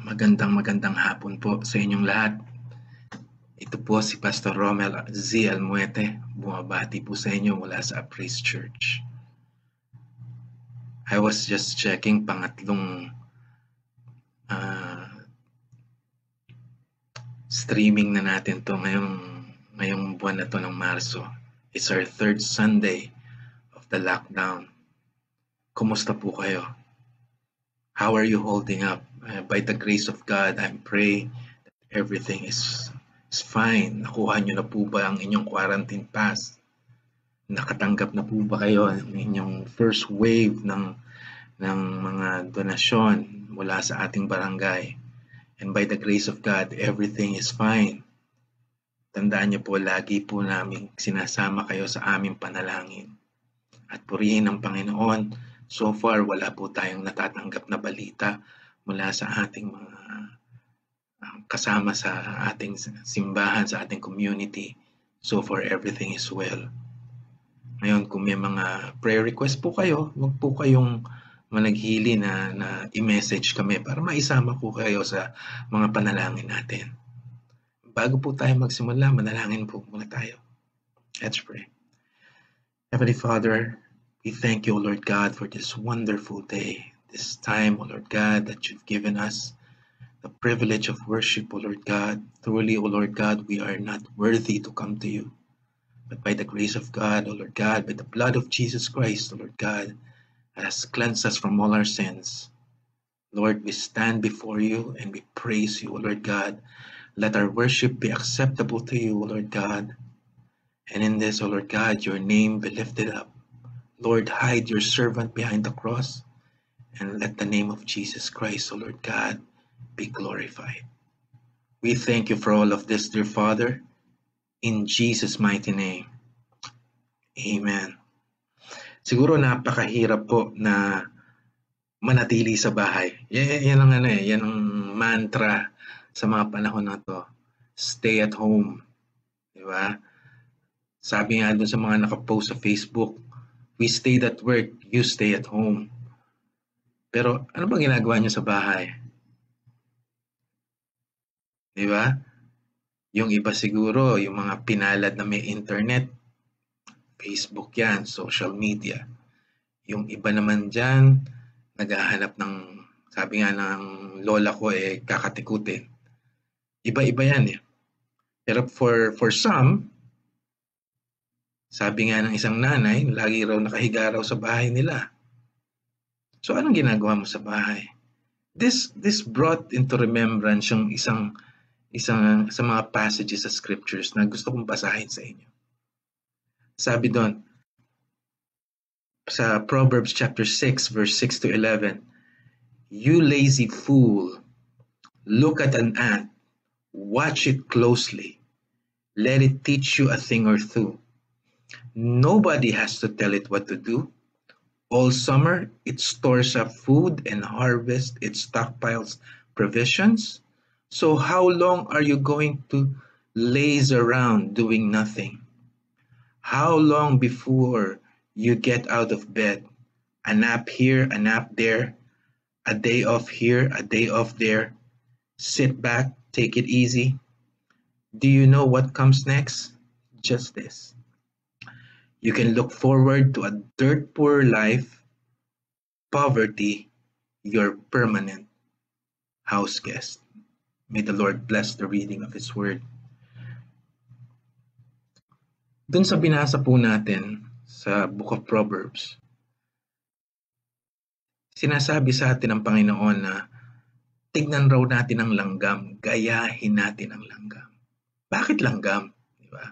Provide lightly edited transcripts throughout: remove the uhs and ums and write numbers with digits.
Magandang hapon po sa inyong lahat. Ito po si Pastor Romel Z. Almuete, bumabati po sa inyo mula sa Praise Church. I was just checking pangatlong streaming na natin to ngayong buwan na to ng Marso. It's our third Sunday of the lockdown. Kumusta po kayo? How are you holding up? By the grace of God, I pray that everything is fine. Nakuha nyo na po ba ang inyong quarantine pass? Nakatanggap na po ba kayo ng inyong first wave ng mga donasyon mula sa ating barangay? And by the grace of God, everything is fine. Tandaan niyo po, lagi po namin sinasama kayo sa aming panalangin. At purihin ang Panginoon. So far, wala po tayong natatanggap na balita mula sa ating mga kasama sa ating simbahan, sa ating community. So far, everything is well. Ngayon, kung may mga prayer request po kayo, huwag po kayong managhili na i-message kami para maisama po kayo sa mga panalangin natin. Bago po tayo magsimula, manalangin po muna tayo. Let's pray. Heavenly Father, we thank you, Lord God, for this wonderful day, this time, O Lord God, that you've given us the privilege of worship, O Lord God. Truly, O Lord God, we are not worthy to come to you. But by the grace of God, O Lord God, by the blood of Jesus Christ, O Lord God, has cleansed us from all our sins. Lord, we stand before you and we praise you, O Lord God. Let our worship be acceptable to you, O Lord God. And in this, O Lord God, your name be lifted up. Lord, hide your servant behind the cross and let the name of Jesus Christ, O Lord God, be glorified. We thank you for all of this, dear Father, in Jesus' mighty name. Amen. Siguro napakahirap po na manatili sa bahay. Yan ang yan ang mantra sa mga panahon na to. Stay at home. Di ba? Sabi nga doon sa mga nakapost sa Facebook, we stayed at work, you stay at home. Pero ano ba ginagawa niyo sa bahay? Di ba? Yung iba siguro, yung mga pinalad na may internet, Facebook yan, social media. Yung iba naman dyan, naghahanap ng, sabi nga ng lola ko, kakatikutin. Iba-iba yan eh. Pero for some, sabi nga ng isang nanay, lagi raw nakahiga raw sa bahay nila. So anong ginagawa mo sa bahay? This brought into remembrance yung isang sa mga passages sa scriptures na gusto kong basahin sa inyo. Sabi doon, sa Proverbs chapter 6, verse 6 to 11, you lazy fool, look at an ant, watch it closely, let it teach you a thing or two. Nobody has to tell it what to do. All summer, it stores up food and harvests, it stockpiles provisions. So how long are you going to laze around doing nothing? How long before you get out of bed? A nap here, a nap there, a day off here, a day off there. Sit back, take it easy. Do you know what comes next? Just this. You can look forward to a dirt poor life, poverty, your permanent house guest. May the Lord bless the reading of His Word. Dun sa binasa po natin sa Book of Proverbs, sinasabi sa atin ng Panginoon na tignan raw natin ang langgam, gayahin natin ang langgam. Bakit langgam? Di ba?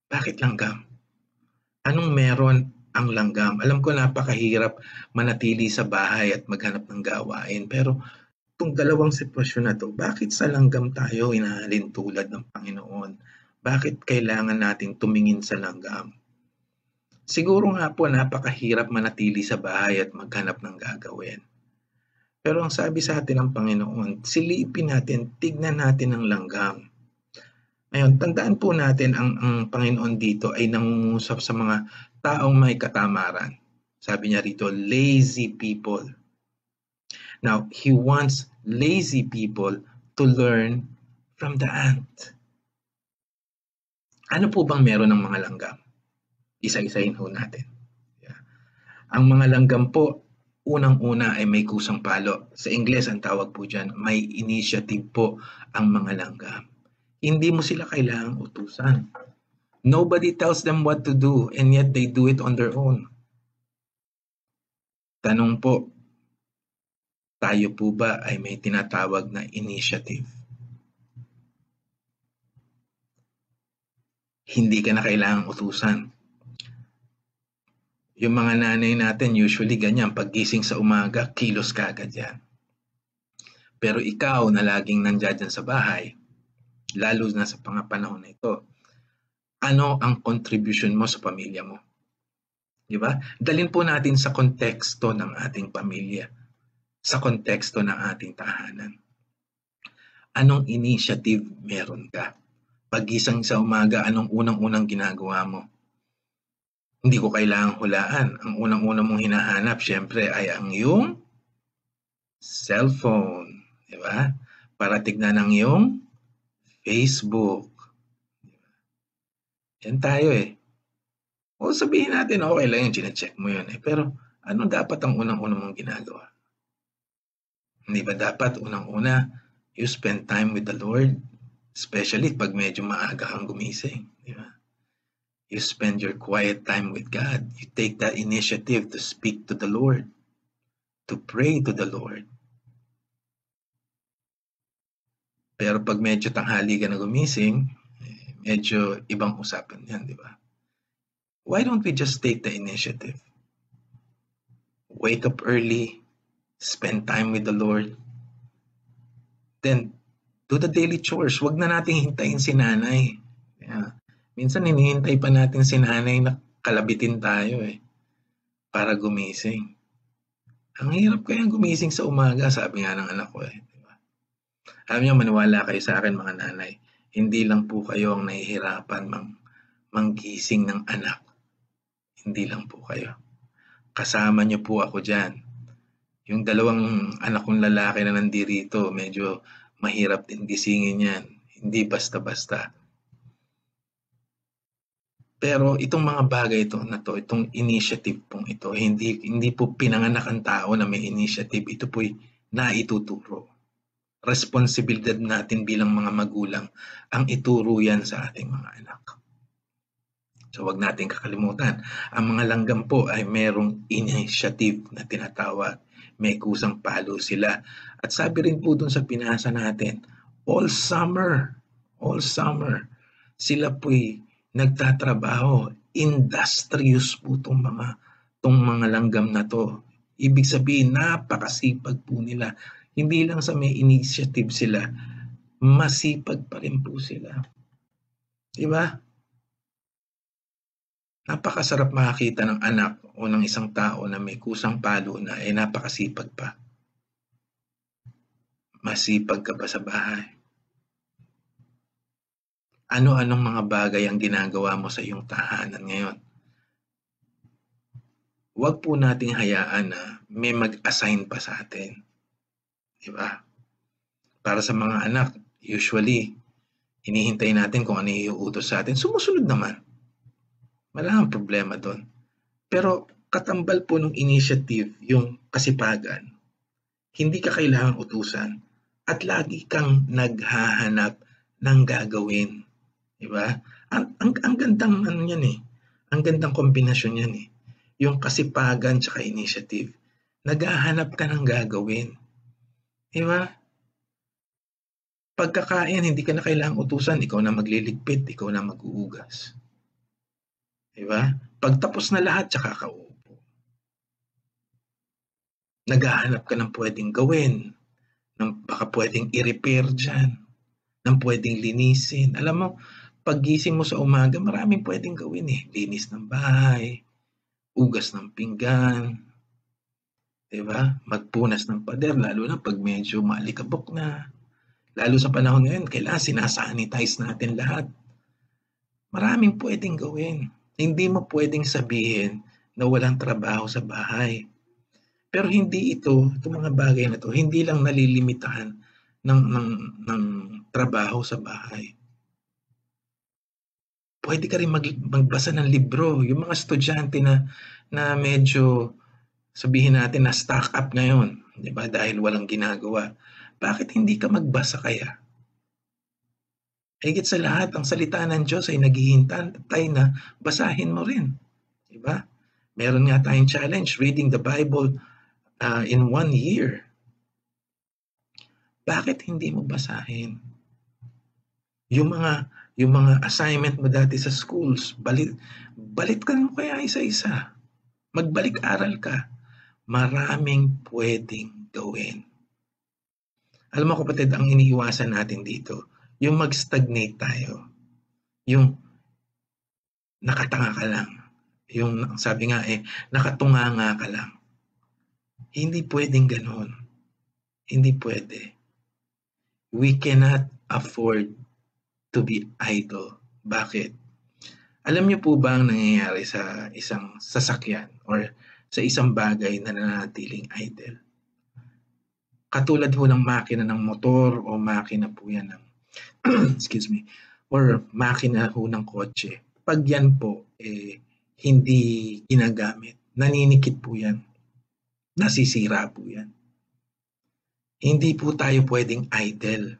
Bakit langgam? Anong meron ang langgam? Alam ko napakahirap manatili sa bahay at maghanap ng gawain, pero itong dalawang sitwasyon na to, bakit sa langgam tayo inahalin tulad ng Panginoon? Bakit kailangan nating tumingin sa langgam? Siguro nga po napakahirap manatili sa bahay at maghanap ng gagawin. Pero ang sabi sa atin ng Panginoon, silipin natin, tignan natin ang langgam. Ngayon, tandaan po natin ang Panginoon dito ay nangungusap sa mga taong may katamaran. Sabi niya rito, lazy people. Now, He wants lazy people to learn from the ant. Ano po bang meron ng mga langgam? Isa-isahin ho natin. Yeah. Ang mga langgam po, unang-una ay may kusang palo. Sa Ingles, ang tawag po dyan, may initiative po ang mga langgam. Hindi mo sila kailangang utusan. Nobody tells them what to do, and yet they do it on their own. Tanong po, tayo po ba ay may tinatawag na initiative? Hindi ka na kailangang utusan. Yung mga nanay natin, usually ganyan, paggising sa umaga, kilos ka agad yan. Pero ikaw na laging nandiyan sa bahay, lalo na sa panahon na ito, ano ang contribution mo sa pamilya mo? Di ba? Dalhin po natin sa konteksto ng ating pamilya, sa konteksto ng ating tahanan. Anong initiative meron ka? Paggising sa umaga, anong unang-unang ginagawa mo? Hindi ko kailangang hulaan. Ang unang-unang mong hinahanap, syempre, ay ang iyong cellphone. Di ba? Para tignan ang iyong Facebook. Yan tayo eh. O sabihin natin, okay lang yun, chinecheck mo yun eh. Pero ano dapat ang unang-unang mong ginagawa? Hindi ba dapat unang-una, you spend time with the Lord? Especially pag medyo maaga kang gumising. Di ba? You spend your quiet time with God. You take that initiative to speak to the Lord, to pray to the Lord. Pero pag medyo tanghali ka na gumising, medyo ibang usapan yan, di ba? Why don't we just take the initiative? Wake up early, spend time with the Lord, then do the daily chores. Huwag na nating hintayin si nanay. Yeah. Minsan hinihintay pa natin si nanay na kalabitin tayo eh, para gumising. Ang hirap kayang gumising sa umaga, sabi nga ng anak ko eh. Diba? Alam niyo, maniwala kayo sa akin mga nanay, hindi lang po kayo ang nahihirapan manggising ng anak. Hindi lang po kayo. Kasama niyo po ako dyan. Yung dalawang anak kong lalaki na nandirito, medyo mahirap din gisingin yan. Hindi basta-basta. Pero itong mga bagay itong initiative pong ito, hindi po pinanganak ang tao na may initiative. Ito po'y naituturo. Responsibilidad natin bilang mga magulang ang ituro yan sa ating mga anak. So wag natin kakalimutan, ang mga langgam po ay merong initiative na tinatawag. May kusang palo sila. At sabi rin po dun sa pinasa natin, all summer, sila po'y nagtatrabaho. Industrious po tong mga langgam na to. Ibig sabihin, napakasipag po nila. Hindi lang sa may initiative sila, masipag pa rin po sila. Diba? Napakasarap makakita ng anak o ng isang tao na may kusang palo na napakasipag pa. Masipag ka ba sa bahay? Ano-anong mga bagay ang ginagawa mo sa iyong tahanan ngayon? Huwag po nating hayaan na may mag-assign pa sa atin. Diba? Para sa mga anak, usually, hinihintay natin kung ano iuutos sa atin. Sumusunod naman. Maraming problema doon. Pero katambal po ng initiative, yung kasipagan, hindi ka kailangang utusan at lagi kang naghahanap ng gagawin. Diba? Ang gandang yan eh. Ang gandang kombinasyon yan eh. Yung kasipagan tsaka initiative. Naghahanap ka ng gagawin. Diba? Pagkakain, hindi ka na kailangang utusan. Ikaw na magliligpit, ikaw na mag-uugas. Diba? Pagtapos na lahat, tsaka ka uupo. Naghahanap ka ng pwedeng gawin, ng baka pwedeng i-repair dyan, ng pwedeng linisin. Alam mo, paggising mo sa umaga, maraming pwedeng gawin eh. Linis ng bahay, ugas ng pinggan, diba? Magpunas ng pader, lalo na pag medyo maalikabok na. Lalo sa panahon ngayon, kailangan sinasanitize natin lahat. Maraming pwedeng gawin. Hindi mo pwedeng sabihin na walang trabaho sa bahay. Pero hindi itong mga bagay na to, hindi lang nalilimitahan ng trabaho sa bahay. Pwede ka rin magbasa ng libro. Yung mga estudyante na medyo sabihin natin na stock up ngayon, 'di ba? Dahil walang ginagawa. Bakit hindi ka magbasa kaya? Higit sa lahat, ang salita ng Diyos ay naghihintay na basahin mo rin, 'di ba? Meron nga tayong challenge, reading the Bible in 1 year. Bakit hindi mo basahin? Yung mga assignment mo dati sa schools, balikan mo kaya isa-isa. Magbalik-aral ka. Maraming pwedeng gawin. Alam mo kapatid, ang iniiwasan natin dito, yung mag-stagnate tayo. Yung nakatanga ka lang. Yung sabi nga nakatunganga ka lang. Hindi pwedeng ganoon. Hindi pwede. We cannot afford to be idle. Bakit? Alam niyo po ba ang nangyayari sa isang sasakyan or sa isang bagay na nananatiling idle? Katulad ho ng makina ng motor o makina po yan ng excuse me, or makina ho ng kotse. Pag yan po hindi ginagamit, naninikit po yan. Nasisira po yan. Hindi po tayo pwedeng idle.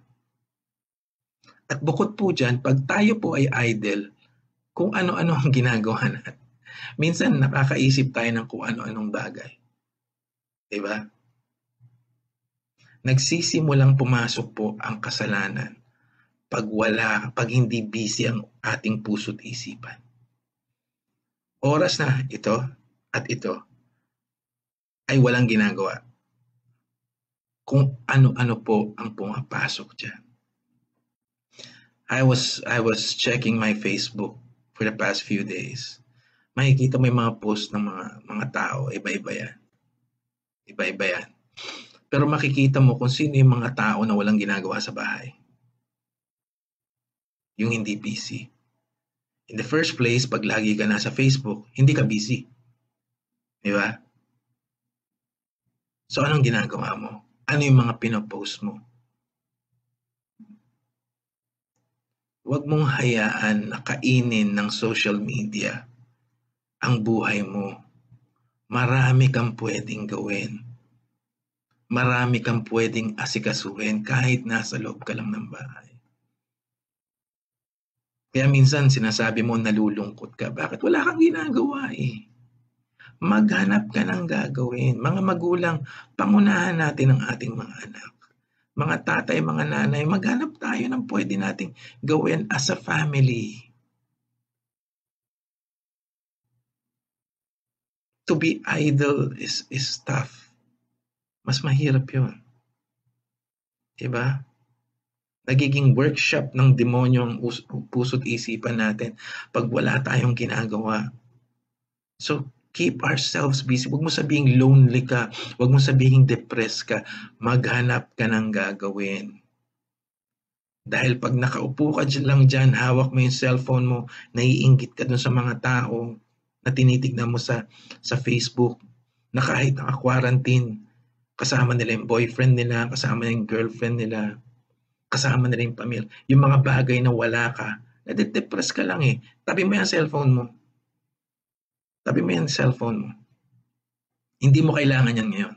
At bukod po dyan, pag tayo po ay idle, kung ano-ano ang ginagawa natin. Minsan nakakaisip tayo ng kung ano-anong bagay. Diba? Nagsisimulang pumasok po ang kasalanan pag hindi busy ang ating puso't isipan. Oras na ito at ito ay walang ginagawa. Kung ano-ano po ang pumapasok dyan. I was checking my Facebook for the past few days. Makikita mo yung mga post ng mga tao, iba-iba yan. Iba-iba yan. Pero makikita mo kung sino yung mga tao na walang ginagawa sa bahay. Yung hindi busy. In the first place, pag lagi ka nasa Facebook, hindi ka busy. Di ba? So, anong ginagawa mo? Ano yung mga pinopost mo? Huwag mong hayaan na kainin ng social media ang buhay mo. Marami kang pwedeng gawin. Marami kang pwedeng asikasuhin kahit nasa loob ka lang ng bahay. Kaya minsan sinasabi mo nalulungkot ka. Bakit? Wala kang ginagawa Maghanap ka ng gagawin. Mga magulang, pangunahan natin ang ating mga anak. Mga tatay, mga nanay, maghanap tayo ng pwede nating gawin as a family. To be idle is tough. Mas mahirap yun. Diba? Nagiging workshop ng demonyo ang puso't isipan natin pag wala tayong ginagawa. So, keep ourselves busy. Huwag mo sabihing lonely ka. Huwag mo sabihing depressed ka. Maghanap ka ng gagawin. Dahil pag nakaupo ka lang dyan, hawak mo yung cellphone mo, naiinggit ka dun sa mga tao na tinitignan mo sa Facebook, na kahit naka-quarantine, kasama nila yung boyfriend nila, kasama nila yung girlfriend nila, kasama nila yung pamilya. Yung mga bagay na wala ka, nade-depress ka lang Tabi mo yung cellphone mo. Tabi mo yung cellphone mo. Hindi mo kailangan yan ngayon.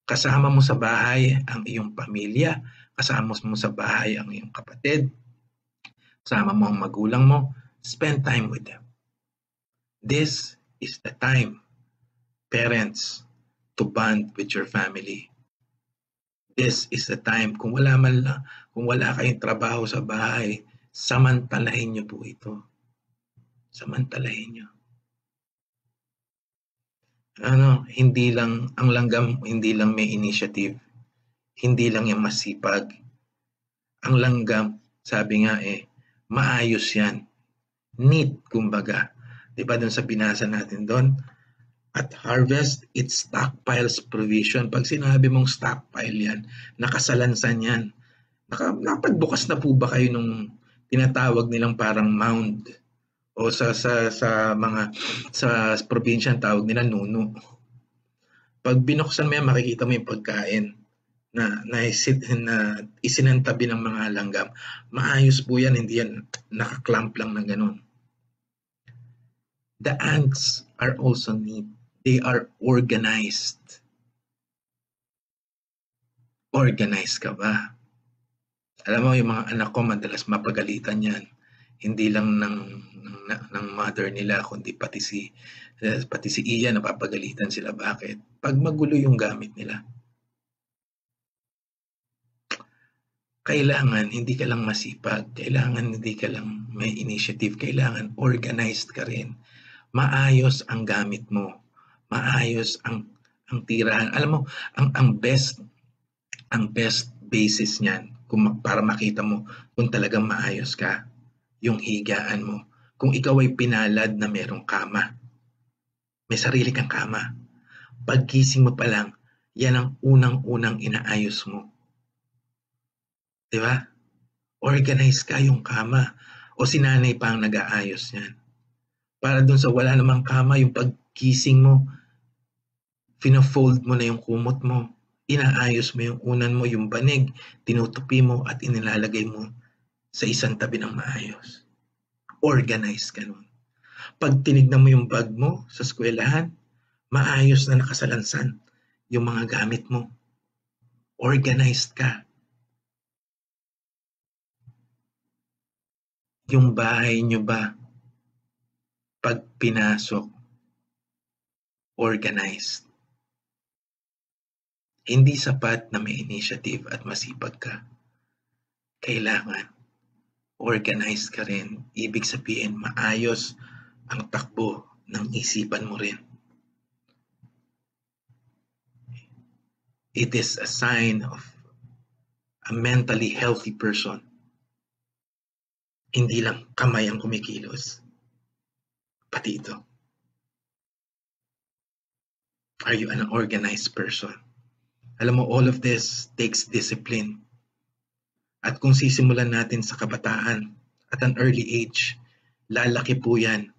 Kasama mo sa bahay ang iyong pamilya, kasama mo sa bahay ang iyong kapatid, kasama mo ang magulang mo, spend time with them. This is the time, parents, to bond with your family. This is the time, kung wala kayong trabaho sa bahay, samantalahin niyo po ito. Samantalahin niyo. Hindi lang ang langgam, hindi lang may initiative, hindi lang yung masipag. Ang langgam, sabi nga maayos yan. Neat, kumbaga. Diba dun sa binasa natin doon? At harvest, it stockpiles provision. Pag sinabi mong stockpile yan, nakasalansan yan. Nakapagbukas na po ba kayo nung tinatawag nilang parang mound? O sa probinsya tawag nila nuno. Pag binuksan mo yan, makikita mo yung pagkain na isinantabi ng mga langgam. Maayos po yan, hindi yan nakaklamp lang na ganun. The ants are also neat. They are organized. Organized ka ba? Alam mo, yung mga anak ko madalas mapagalitan yan. Hindi lang ng mother nila, kundi pati si Iya napapagalitan sila. Bakit? Pag magulo yung gamit nila. Kailangan hindi ka lang masipag, kailangan hindi ka lang may initiative, kailangan organized ka rin. Maayos ang gamit mo, maayos ang tirahan. Alam mo, ang best basis niyan para makita mo kung talagang maayos ka, yung higaan mo. Kung ikaw ay pinalad na merong kama, may sarili kang kama, paggising mo pa lang, yan ang unang-unang inaayos mo. Di ba? Organize ka yung kama. O si nanay pa ang nag-aayos niyan. Para dun sa wala namang kama, yung paggising mo, fina-fold mo na yung kumot mo. Inaayos mo yung unan mo, yung banig, tinutupi mo at inilalagay mo sa isang tabi ng maayos. Organize ka nun. Pag tinignan mo yung bag mo sa eskwelahan, maayos na nakasalansan yung mga gamit mo. Organized ka. Yung bahay nyo ba, pag pinasok, organized. Hindi sapat na may initiative at masipag ka. Kailangan organized ka rin. Ibig sabihin, maayos ang takbo ng isipan mo rin. It is a sign of a mentally healthy person. Hindi lang kamay ang kumikilos. Pati ito. Are you an organized person? Alam mo, all of this takes discipline. At kung sisimulan natin sa kabataan at an early age, lalaki po yan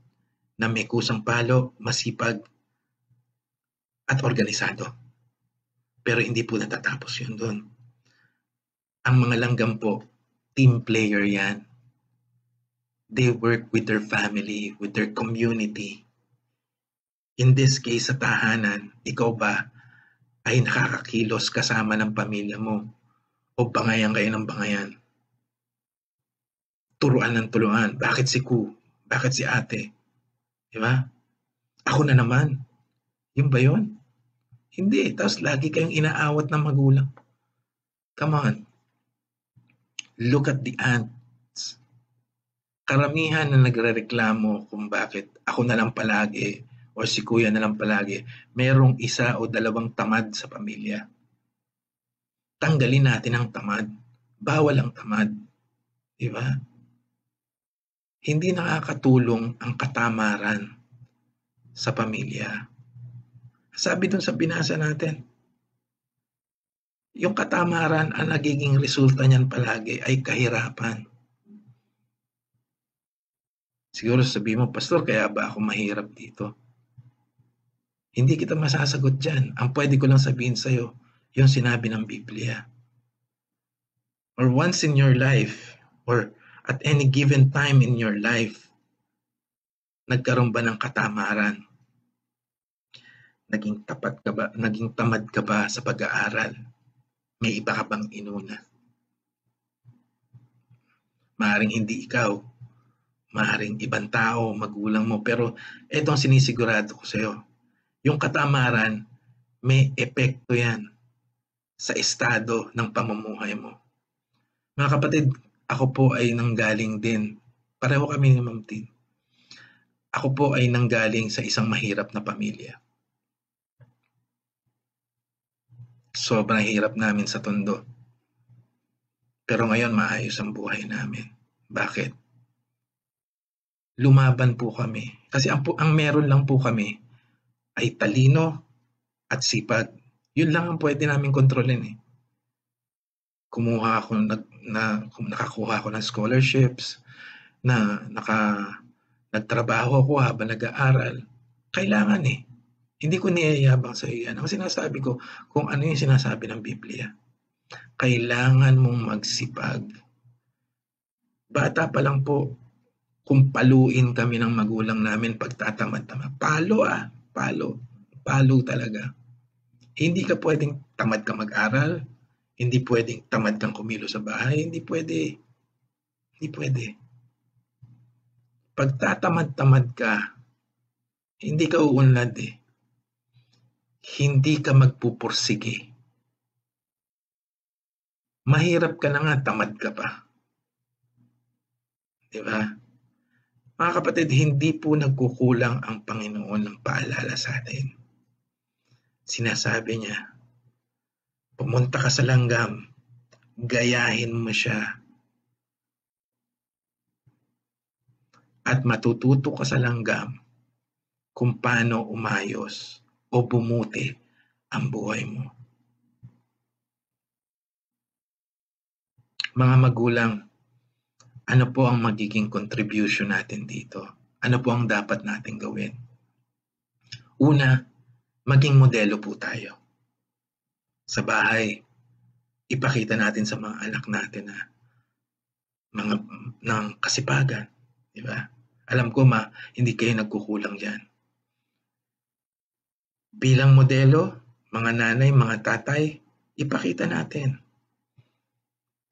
na may kusang palo, masipag, at organisado. Pero hindi po natatapos yun doon. Ang mga langgam po, team player yan. They work with their family, with their community. In this case, sa tahanan, ikaw ba ay nakakakilos kasama ng pamilya mo? O bangayan kayo ng bangayan? Turuan ng turuan. Bakit si Ku? Bakit si ate? Diba? Ako na naman. Yun ba yun? Hindi. Tapos lagi kayong inaawat ng magulang. Come on. Look at the ants. Karamihan na nagrereklamo kung bakit ako na lang palagi o si kuya na lang palagi, merong isa o dalawang tamad sa pamilya. Tanggalin natin ang tamad. Bawal ang tamad. Diba? Hindi nakakatulong ang katamaran sa pamilya. Sabi dun sa binasa natin, yung katamaran ang nagiging resulta niyan palagi ay kahirapan. Siguro sabihin mo, Pastor, kaya ba ako mahirap dito? Hindi kita masasagot dyan. Ang pwede ko lang sabihin sa'yo, yung sinabi ng Biblia. Or once in your life, or at any given time in your life, nagkaroon ba ng katamaran? Naging tamad ka ba sa pag-aaral? May iba ka bang inuna? Maaaring hindi ikaw, maaaring ibang tao, magulang mo, pero ito ang sinisigurado ko sa'yo. Yung katamaran, may epekto yan sa estado ng pamumuhay mo. Mga kapatid, ako po ay nanggaling din. Pareho kami ni Ma'am Tin. Ako po ay nanggaling sa isang mahirap na pamilya. Sobrang hirap namin sa tondo. Pero ngayon maayos ang buhay namin. Bakit? Lumaban po kami. Kasi ang meron lang po kami ay talino at sipag. Yun lang ang pwede namin kontrolin eh. Nakakuha ako ng scholarships, nagtrabaho ako habang nag-aaral. Kailangan eh. Hindi ko niyayabang sa iyo yan. Ang sinasabi ko, kung ano yung sinasabi ng Biblia. Kailangan mong magsipag. Bata pa lang po, kung paluin kami ng magulang namin pagtatamad-tamad. Palo palo. Palo talaga. Hindi ka pwedeng tamad ka mag-aral. Hindi pwedeng tamad kang kumilo sa bahay. Hindi pwede. Hindi pwede. Pagtatamad-tamad ka, hindi ka uunlad eh. Hindi ka magpupursige. Mahirap ka na nga, tamad ka pa. Diba? Mga kapatid, hindi po nagkukulang ang Panginoon ng paalala sa atin. Sinasabi niya, pumunta ka sa langgam, gayahin mo siya, at matututo ka sa langgam kung paano umayos o bumuti ang buhay mo. Mga magulang, ano po ang magiging contribution natin dito? Ano po ang dapat natin gawin? Una, maging modelo po tayo. Sa bahay, ipakita natin sa mga anak natin na mga ng kasipagan, di ba? Alam ko hindi kayo nagkukulang diyan. Bilang modelo, mga nanay, mga tatay, ipakita natin.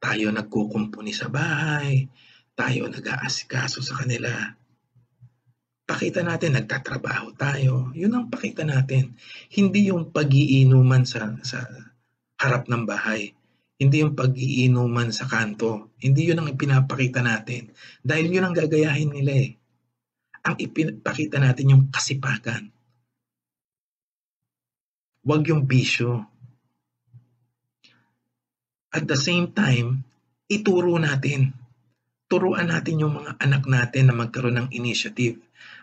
Tayo nagkukumpuni sa bahay, tayo nag-aasikaso sa kanila. Pakita natin nagtatrabaho tayo. Yun ang pakita natin. Hindi yung pag-iinuman sa harap ng bahay. Hindi yung pag-iinuman sa kanto. Hindi yun ang ipinapakita natin. Dahil yun ang gagayahin nila eh. Ang ipinapakita natin yung kasipagan. Huwag yung bisyo. At the same time, ituro natin. Turuan natin yung mga anak natin na magkaroon ng initiative,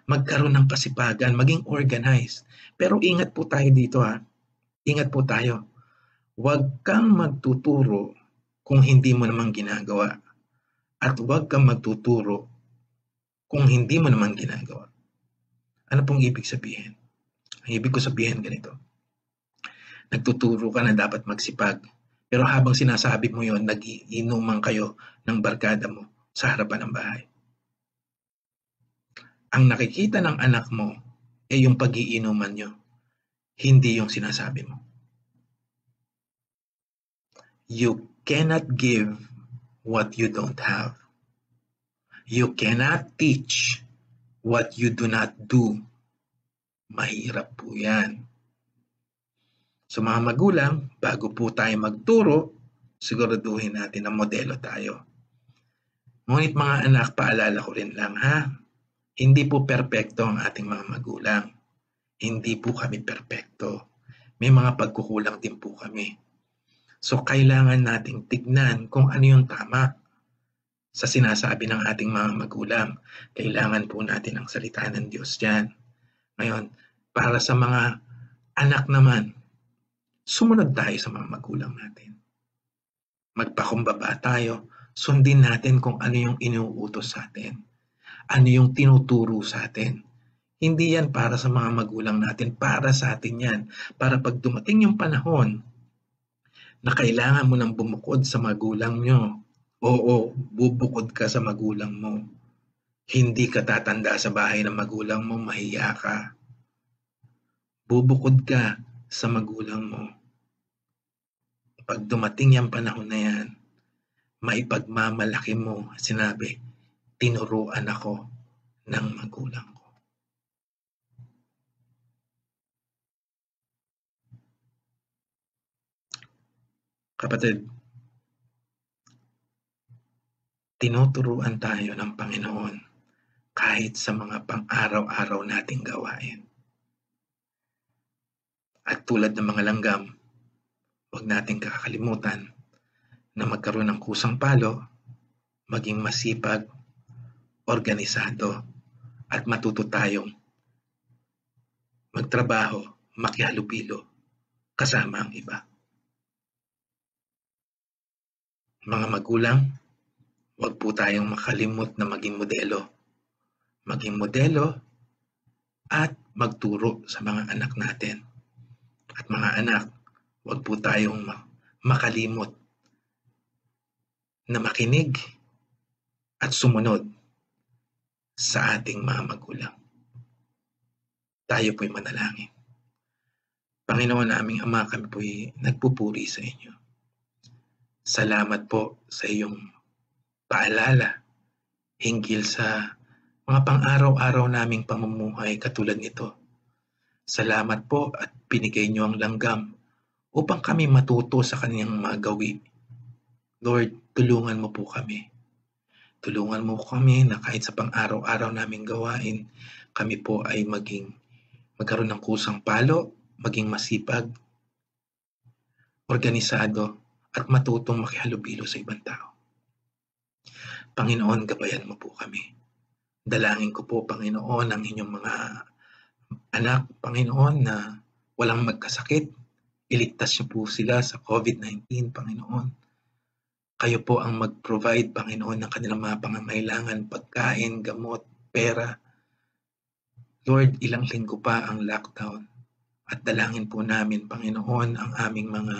magkaroon ng kasipagan, maging organized. Pero ingat po tayo dito ha. Ingat po tayo. Huwag kang magtuturo kung hindi mo naman ginagawa. At huwag kang magtuturo kung hindi mo naman ginagawa. Ano pong ibig sabihin? Ang ibig ko sabihin ganito. Nagtuturo ka na dapat magsipag. Pero habang sinasabi mo yon, nag-iinuman kayo ng barkada mo sa harapan ng bahay. Ang nakikita ng anak mo ay yung pag-iinuman nyo, hindi yung sinasabi mo. You cannot give what you don't have. You cannot teach what you do not do. Mahirap po yan. So mga magulang, bago po tayo magturo, siguraduhin natin na modelo tayo. Ngunit mga anak, paalala ko rin lang ha, hindi po perpekto ang ating mga magulang. Hindi po kami perpekto. May mga pagkukulang din po kami. So kailangan nating tignan kung ano yung tama sa sinasabi ng ating mga magulang. Kailangan po natin ang salita ng Diyos dyan. Ngayon, para sa mga anak naman, sumunod tayo sa mga magulang natin. Magpakumbaba tayo, sundin natin kung ano yung inuutos sa atin. Ano yung tinuturo sa atin. Hindi yan para sa mga magulang natin, para sa atin yan. Para pag dumating yung panahon na kailangan mo nang bumukod sa magulang nyo, oo, bubukod ka sa magulang mo. Hindi ka tatanda sa bahay ng magulang mo, mahiya ka. Bubukod ka sa magulang mo. Pag dumating yung panahon na yan, maipagmamalaki mo, sinabi, tinuruan ako ng magulang ko. Kapatid, tinuturuan tayo ng Panginoon kahit sa mga pang-araw-araw nating gawain. At tulad ng mga langgam, huwag nating kakalimutan na magkaroon ng kusang palo, maging masipag, organisado, at matuto tayong magtrabaho, makihalubilo, kasama ang iba. Mga magulang, huwag po tayong makalimot na maging modelo. Maging modelo at magturo sa mga anak natin. At mga anak, huwag po tayong makalimot na makinig at sumunod sa ating mga magulang. Tayo po'y manalangin. Panginoon naming Ama, kami po'y nagpupuri sa inyo. Salamat po sa iyong paalala hinggil sa mga pang-araw-araw naming pamumuhay katulad nito. Salamat po at binigay niyo ang langgam upang kami matuto sa kaniyang mga gawi. Lord, tulungan mo po kami. Tulungan mo kami na kahit sa pang-araw-araw naming gawain, kami po ay magkaroon ng kusang palo, maging masipag, organisado, at matutong makihalubilo sa ibang tao. Panginoon, gabayan mo po kami. Dalangin ko po, Panginoon, ang inyong mga anak, Panginoon, na walang magkasakit. Iligtas niyo po sila sa COVID-19, Panginoon. Kayo po ang mag-provide, Panginoon, ng kanilang mga pangangailangan, pagkain, gamot, pera. Lord, ilang linggo pa ang lockdown. At dalangin po namin, Panginoon, ang aming mga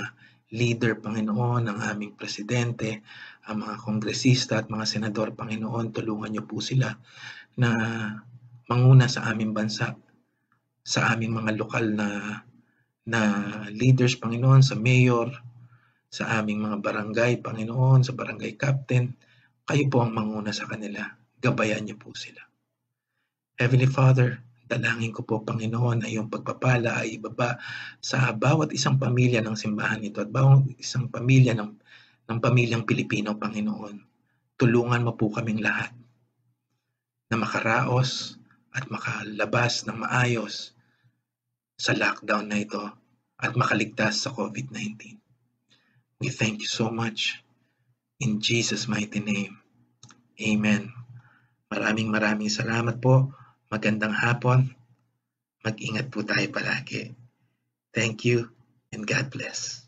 leader, Panginoon, ang aming presidente, ang mga kongresista at mga senador, Panginoon, tulungan niyo po sila na manguna sa aming bansa, sa aming mga lokal na leaders, Panginoon, sa mayor, sa aming mga barangay, Panginoon, sa barangay captain. Kayo po ang manguna sa kanila. Gabayan niyo po sila. Heavenly Father, dalangin ko po, Panginoon, na iyong pagpapala ay ibaba sa bawat isang pamilya ng simbahan nito at bawat isang pamilya ng pamilyang Pilipino, Panginoon. Tulungan mo po kaming lahat na makaraos at makalabas ng maayos sa lockdown na ito at makaligtas sa COVID-19. We thank you so much. In Jesus' mighty name. Amen. Maraming salamat po. Magandang hapon. Mag-ingat po tayo palagi. Thank you and God bless.